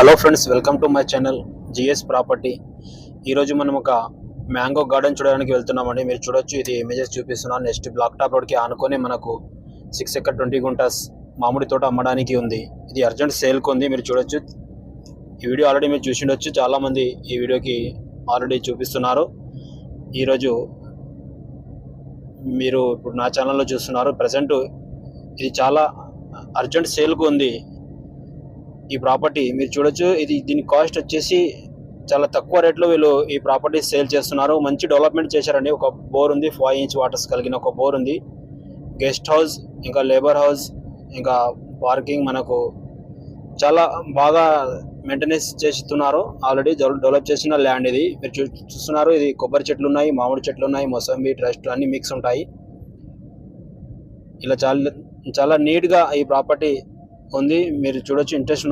Hello friends, welcome to my channel GS property. ఈరోజు మనం ఒక మ్యాంగో గార్డెన్ చూడడానికి వెళ్తున్నామండి. మీరు చూడొచ్చు, ఇది ఇమేజెస్ చూపిస్తున్నాను. నెక్స్ట్ బ్లాక్ టాప్ రోడ్కి ఆనుకొని మనకు 6 ఎకర్ 20 గుంటాస్ మామిడి తోట అమ్మడానికి ఉంది. ఇది అర్జెంట్ సేల్కి ఉంది. మీరు చూడొచ్చు, ఈ వీడియో ఆల్రెడీ మీరు చూసి ఉండొచ్చు. చాలామంది ఈ వీడియోకి ఆల్రెడీ చూపిస్తున్నారు. ఈరోజు మీరు ఇప్పుడు నా ఛానల్లో చూస్తున్నారు. ప్రజెంట్ ఇది చాలా అర్జెంట్ సేల్కు ఉంది. ఈ ప్రాపర్టీ మీరు చూడొచ్చు. దీని కాస్ట్ వచ్చేసి చాలా తక్కువ రేట్లో వీళ్ళు ఈ ప్రాపర్టీ సేల్ చేస్తున్నారు. మంచి డెవలప్మెంట్ చేశారండి. ఒక బోర్ ఉంది, 5 ఇంచ్ వాటర్స్ కలిగిన ఒక బోర్ ఉంది. గెస్ట్ హౌస్, ఇంకా లేబర్ హౌస్, ఇంకా పార్కింగ్ మనకు చాలా బాగా మెయింటెనెన్స్ చేస్తున్నారు. ఆల్రెడీ డెవలప్ చేసిన ల్యాండ్ ఇది. మీరు చూస్తున్నారు, ఇది కొబ్బరి చెట్లు ఉన్నాయి, మామిడి చెట్లు ఉన్నాయి, మొసంబి, ట్రస్ట్ అన్ని మిక్స్ ఉంటాయి. ఇలా చాలా నీట్గా ఈ ప్రాపర్టీ ఉంది. మీరు చూడొచ్చు. ఇంట్రెస్ట్ ఉన్న